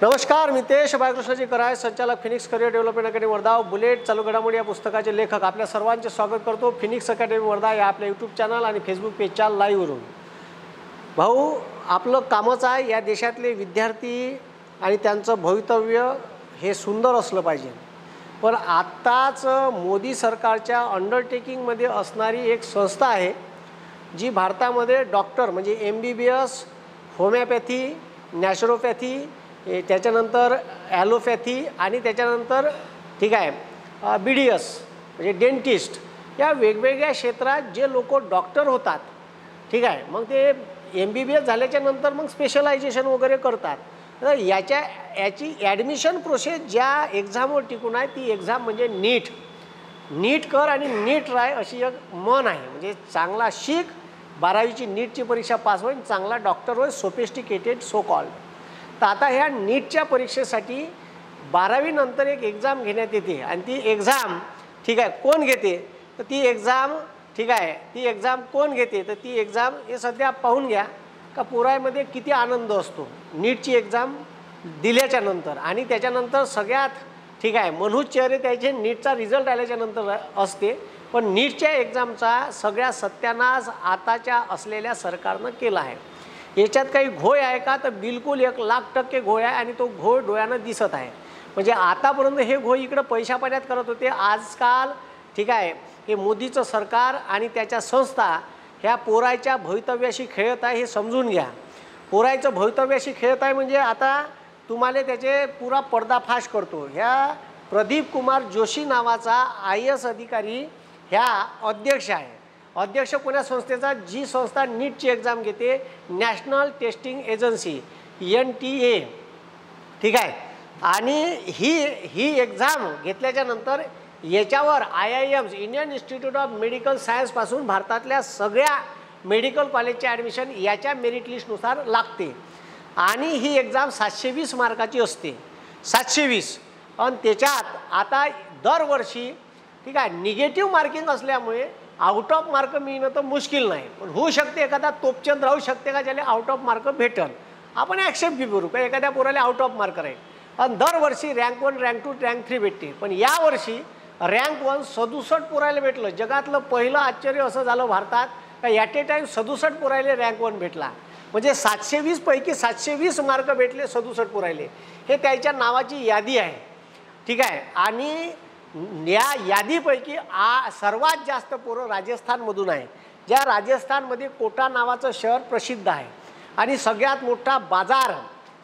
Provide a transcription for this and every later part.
नमस्कार, मितेश बाळकृष्णजी कराय, संचालक Phoenix career development academy Wardha, bullet चालू घडामोडी या पुस्तकाचे लेखक आपल्या सर्वांचे स्वागत करतो फिनिक्स अकॅडमी वर्धा या आपल्या यूट्यूब चॅनल आणि फेसबुक पेजच्या लाईव्हवरून। भाऊ, आपलं कामच आहे या देशातले विद्यार्थी आणि त्यांचं भवितव्य हे सुंदर असलं पाहिजे। पण आत्ताच मोदी सरकारच्या अंडरटेकिंगमध्ये असणारी एक संस्था आहे जी भारतामध्ये डॉक्टर म्हणजे MBBS, होमिओपॅथी, नॅचरोपॅथी, त्याच्यानंतर ॲलोपॅथी आणि त्याच्यानंतर ठीक आहे BDS म्हणजे डेंटिस्ट या वेगवेगळ्या क्षेत्रात जे लोक डॉक्टर होतात, ठीक आहे, मग ते MBBS झाल्याच्या नंतर मग स्पेशलायझेशन वगैरे करतात। तर याची ॲडमिशन प्रोसेस ज्या एक्झामवर टिकून आहे ती एक्झाम म्हणजे नीट कर आणि नीट राह अशी एक मन आहे। म्हणजे चांगला शिक, 12वीची नीटची परीक्षा पास होईल, चांगला डॉक्टर होईल, सोफिस्टिकेटेड सो कॉल्ड। तर आता ह्या नीटच्या परीक्षेसाठी 12वी नंतर एक एक्झाम घेण्यात येते आणि ती एक्झाम ठीक आहे कोण घेते, तर ती एक्झाम ठीक आहे ती एक्झाम कोण घेते, तर ती एक्झाम हे सध्या पाहून घ्या का पोरामध्ये किती आनंद असतो नीटची एक्झाम दिल्याच्या नंतर। आणि त्याच्यानंतर सगळ्यात ठीक आहे मनहूस चेहरे त्याचे नीटचा रिझल्ट आल्याच्या नंतर असते। पण नीटच्या एक्झामचा सगळ्या सत्यानाश आताच्या असलेल्या सरकारनं केला आहे। याच्यात काही घोळ आहे का, तर बिलकुल 1,00,000% घोळ आहे आणि तो घोळ डोळ्यानं दिसत आहे। म्हणजे आतापर्यंत हे घोळ इकडं पैशा पाण्यात करत होते, आजकाल ठीक आहे हे मोदीचं सरकार आणि त्याच्या संस्था ह्या पोराच्या भवितव्याशी खेळत आहे हे समजून घ्या। पोराचं भवितव्याशी खेळत आहे म्हणजे आता तुम्हाला त्याचे पुरा पर्दाफाश करतो। ह्या प्रदीप कुमार जोशी नावाचा IAS अधिकारी ह्या अध्यक्ष आहे। अध्यक्ष कोण्या संस्थेचा, जी संस्था नीटची एक्झाम घेते, नॅशनल टेस्टिंग एजन्सी NTA, ठीक आहे। आणि ही एक्झाम घेतल्याच्या नंतर याच्यावर IIMs Indian institute of medical सायन्सपासून भारतातल्या सगळ्या मेडिकल कॉलेजचे ॲडमिशन याच्या मेरिट लिस्टनुसार लागते। आणि ही एक्झाम 720 मार्काची असते, 720। आणि त्याच्यात आता दरवर्षी ठीक आहे निगेटिव्ह मार्किंग असल्यामुळे आउट ऑफ मार्क मिळणं तर मुश्किल नाही, पण होऊ शकते एखादा तोपचंद राहू शकते का ज्याला आउट ऑफ मार्क भेटल, आपण ॲक्सेप्ट बी करू का एखाद्या पोराला आउट ऑफ मार्क राहील। आणि दरवर्षी रँक 1, रँक 2, रँक 3 भेटते। पण यावर्षी रँक 1 67 पोरायला भेटलं। जगातलं पहिलं आश्चर्य असं झालं भारतात का ॲट ए टाईम 67 पोरायला रँक 1 भेटला। म्हणजे 720 पैकी 720 मार्क भेटले 67 पोरायले। हे त्याच्या नावाची यादी आहे, ठीक आहे। आणि या यादीपैकी सर्वात जास्त पोरं राजस्थानमधून आहे, ज्या राजस्थानमध्ये कोटा नावाचं शहर प्रसिद्ध आहे आणि सगळ्यात मोठा बाजार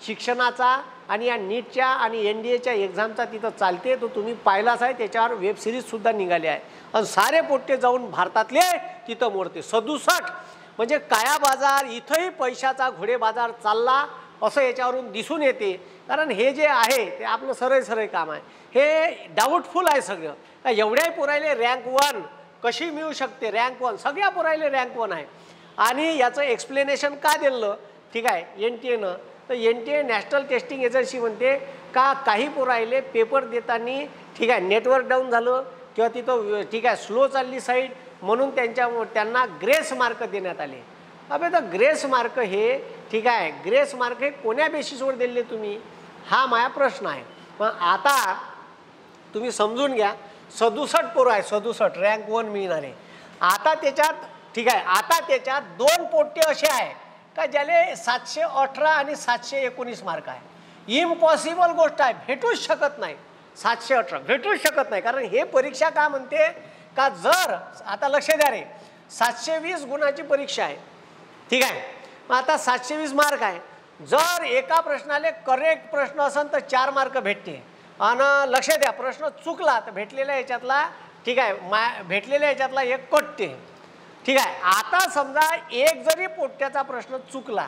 शिक्षणाचा आणि या नीटच्या आणि NDAच्या एक्झामचा तिथं चालते। तो तुम्ही पाहिलाच आहे, त्याच्यावर वेब सिरीजसुद्धा निघाली आहे। आणि सारे पोट्टे जाऊन भारतातले तिथं मोडते 67। म्हणजे काळा बाजार, इथंही पैशाचा घोडे बाजार चालला असं याच्यावरून दिसून येते। कारण हे जे आहे ते आपलं सरळ काम आहे, हे डाऊटफुल आहे सगळं। का एवढ्याही पोरायले रँक 1 कशी मिळू शकते, रँक 1 सगळ्या पोरायले रँक 1 आहे। आणि याचं एक्सप्लेनेशन का दिलं ठीक आहे NTAनं, तर NTA नॅशनल टेस्टिंग एजन्सी म्हणते का काही पोरायले पेपर देताना ठीक आहे नेटवर्क डाऊन झालं किंवा तिथं ठीक आहे स्लो चालली साईट, म्हणून त्यांना ग्रेस मार्क देण्यात आले। अबे तर ग्रेस मार्क हे ठीक आहे ग्रेस मार्क हे कोण्या बेसिसवर दिले तुम्ही, हा माझा प्रश्न आहे। पण आता तुम्ही समजून घ्या 67 पोरं आहे, 67 रँक 1 मिळणारे। आता त्याच्यात ठीक आहे आता त्याच्यात 2 पोट्टे असे आहे का ज्याले 718 आणि 719 मार्क आहे। इम्पॉसिबल गोष्ट आहे, भेटूच शकत नाही, 718 भेटूच शकत नाही। कारण हे परीक्षा का म्हणते का जर आता लक्ष द्या रे, 720 गुणाची परीक्षा आहे, ठीक आहे। मग आता 720 मार्क आहे, जर एका प्रश्नाले करेक्ट प्रश्न असेल तर 4 मार्क भेटते आणि लक्ष द्या प्रश्न चुकला तर भेटलेल्या याच्यातला ठीक आहे भेटलेल्या याच्यातला एक कटते, ठीक आहे। आता समजा एक जरी पोट्ट्याचा प्रश्न चुकला,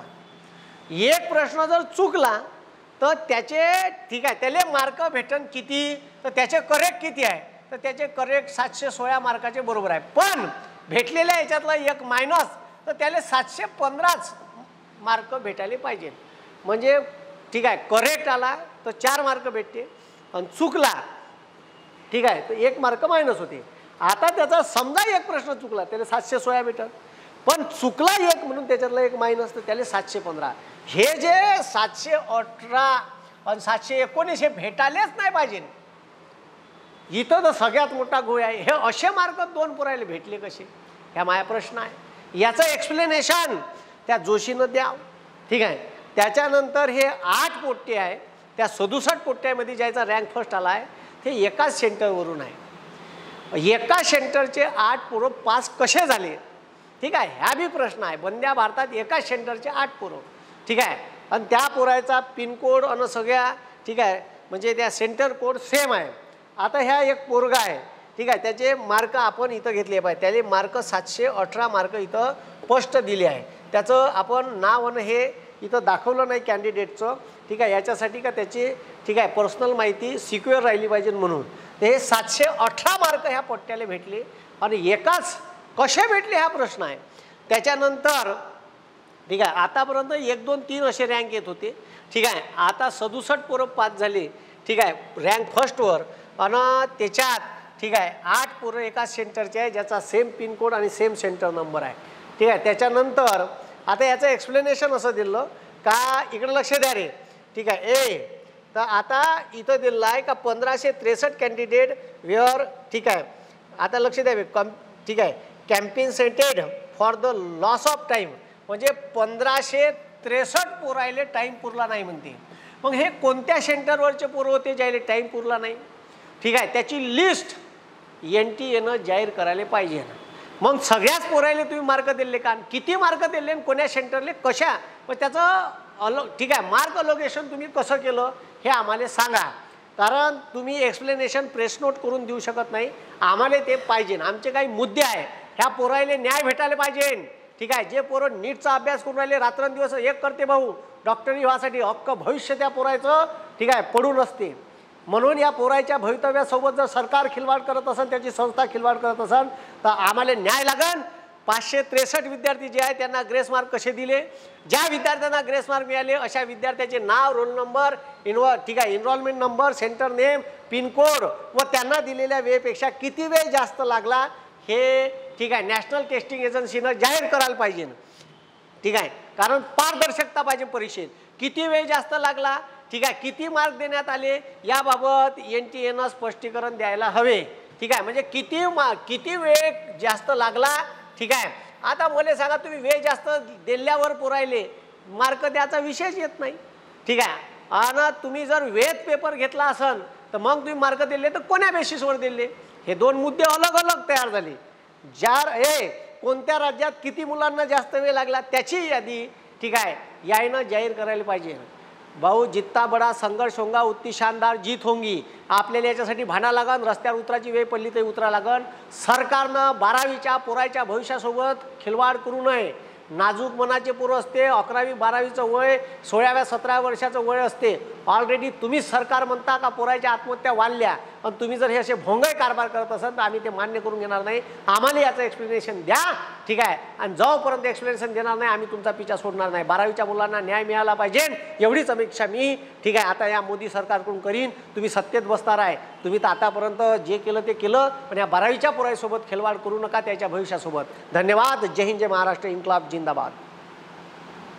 एक प्रश्न जर चुकला तर त्याचे ठीक आहे त्याला मार्क भेटन किती, तर त्याचे करेक्ट किती आहे, तर त्याचे करेक्ट 716 मार्काचे बरोबर आहे। पण भेटलेल्या याच्यातला एक मायनस, तर त्याला 715 मार्क भेटायला पाहिजे। म्हणजे ठीक आहे करेक्ट आला तर 4 मार्क भेटते आणि चुकला ठीक आहे तर 1 मार्क मायनस होते। आता त्याचा समजा एक प्रश्न चुकला त्याला 716 भेटल, पण चुकला एक म्हणून त्याच्यातला एक मायनस तर त्याला 715। हे जे 718 आणि 719 हे भेटायलाच नाही पाहिजे. इथं तर सगळ्यात मोठा गोळ आहे. हे असे मार्क 2 पोरायला भेटले कसे, ह्या माझा प्रश्न आहे. याचं एक्सप्लेनेशन त्या जोशीनं द्या. ठीक आहे. त्याच्यानंतर हे 8 पोट्टे आहे, त्या 67 पोट्ट्यामध्ये ज्याचा रँक फर्स्ट आला आहे ते एकाच सेंटरवरून आहे. एका सेंटरचे 8 पोरं पास कसे झाले, ठीक आहे, ह्या बी प्रश्न आहे. वंद्या भारतात एकाच सेंटरचे 8 पोरं, ठीक आहे, आणि त्या पोरायचा पिनकोड आणि सगळ्या, ठीक आहे, म्हणजे त्या सेंटर कोड सेम आहे. आता ह्या एक पोरगा आहे, ठीक आहे, त्याचे मार्क आपण इथं घेतले पाहिजे. त्याले मार्क 718 मार्क इथं स्पष्ट दिले आहे. त्याचं आपण नाव आणि हे इथं दाखवलं नाही कॅन्डिडेटचं, ठीक आहे, याच्यासाठी का त्याची, ठीक आहे, पर्सनल माहिती सिक्युअर राहिली पाहिजे म्हणून. ते 718 मार्क ह्या पोट्ट्याला भेटले आणि एकाच कसे भेटले हा प्रश्न आहे. त्याच्यानंतर, ठीक आहे, आतापर्यंत 1, 2, 3 असे रँक येत होते. ठीक आहे, आता 67 पोरं पास झाले, ठीक आहे, रँक फर्स्टवर. आणि त्याच्यात, ठीक आहे, 8 पोरं एकाच सेंटरचे आहे ज्याचा सेम पिनकोड आणि सेम सेंटर नंबर आहे. ठीक आहे. त्याच्यानंतर आता याचं एक्सप्लेनेशन असं दिलं का, इकडे लक्ष द्या रे, ठीक आहे. तर आता इथं दिलेलं आहे का 1563 कॅन्डिडेट वेअर, ठीक आहे, आता लक्ष द्यावे, ठीक आहे, compensated for the loss of time, म्हणजे 1563 पोरायले टाईम पुरला नाही म्हणते. मग हे कोणत्या सेंटरवरचे पोरं होते ज्याला टाईम पुरला नाही, ठीक आहे, त्याची लिस्ट NTA जाहीर करायला पाहिजे. मग सगळ्याच पोरायले तुम्ही मार्क दिले का, किती मार्क दिले आणि कोण्या सेंटरले कशा, मग त्याचं ठीक आहे, मार्क अलोकेशन तुम्ही कसं केलं हे आम्हाला सांगा. कारण तुम्ही एक्सप्लेनेशन प्रेस नोट करून देऊ शकत नाही, आम्हाला ते पाहिजे. आमचे काही मुद्दे आहे, ह्या पोरायले न्याय भेटायला पाहिजे. ठीक आहे, जे पोरं नीटचा अभ्यास करून राहिले, रात्रंदिवस एक करते भाऊ डॉक्टरी व्हासाठी, हक्क भविष्य त्या पोरायचं, ठीक आहे, पडून असते. म्हणून या पोरायच्या भवितव्यासोबत जर सरकार खिलवाड करत असेल, त्याची संस्था खिलवाड करत असेल, तर आम्हाला न्याय लागेल. 563 विद्यार्थी जे आहे त्यांना ग्रेस मार्क कसे दिले, ज्या विद्यार्थ्यांना ग्रेस मार्क मिळाले अशा विद्यार्थ्याचे नाव, रोल नंबर, ठीक आहे, enrolment number, centre name, pincode व त्यांना दिलेल्या वेळेपेक्षा किती वेळ जास्त लागला हे, ठीक आहे, नॅशनल टेस्टिंग एजन्सीनं जाहीर करायला पाहिजे. ठीक आहे, कारण पारदर्शकता पाहिजे परीक्षेत. किती वेळ जास्त लागला, ठीक आहे, किती मार्क देण्यात आले याबाबत NTA स्पष्टीकरण द्यायला हवे. ठीक आहे, म्हणजे किती वेळ जास्त लागला. ठीक आहे, आता मला सांगा, तुम्ही वेळ जास्त दिल्यावर पुरायले मार्क द्यायचा विषयच येत नाही. ठीक आहे, आणि तुम्ही जर वेळेत पेपर घेतला असेल तर मग तुम्ही मार्क दिले तर कोण्या बेसिसवर दिले, हे 2 मुद्दे अलग अलग तयार झाले. कोणत्या राज्यात किती मुलांना जास्त वेळ लागला त्याची यादी, ठीक आहे, यायनं जाहीर करायला पाहिजे. भाऊ, जित्ता बडा संघर्ष होंगा उतनी शानदार जीत होंगी. आपल्याला याच्यासाठी भांडा लागन, रस्त्यावर उतरायची वेळ पडली तरी उतरा लागन. सरकारनं 12वीच्या पोराच्या भविष्यासोबत खिलवाड करू नये. नाजूक मनाचे पोरं असते, 11वी 12वीचं वय 16व्या 17व्या वर्षाचं वय असते. ऑलरेडी तुम्हीच सरकार म्हणता का पोराच्या आत्महत्या वाढल्या, पण तुम्ही जर हे असे भोंगळे कारभार करत असाल तर आम्ही ते मान्य करून घेणार नाही. आम्हाला याचं एक्सप्लेनेशन द्या. ठीक आहे, आणि जोपर्यंत एक्सप्लेनेशन देणार नाही आम्ही तुमचा पिछा सोडणार नाही. 12वीच्या मुलांना न्याय मिळाला पाहिजे एवढीच अपेक्षा मी, ठीक आहे, आता या मोदी सरकारकडून करीन. तुम्ही सत्तेत बसणार आहे, तुम्ही तर आतापर्यंत जे केलं ते केलं, पण या 12वीच्या पोरांसोबत खिलवाड करू नका त्याच्या भविष्यासोबत. धन्यवाद. जय हिंद, जय महाराष्ट्र. इन्क्लाब जिंदाबाद.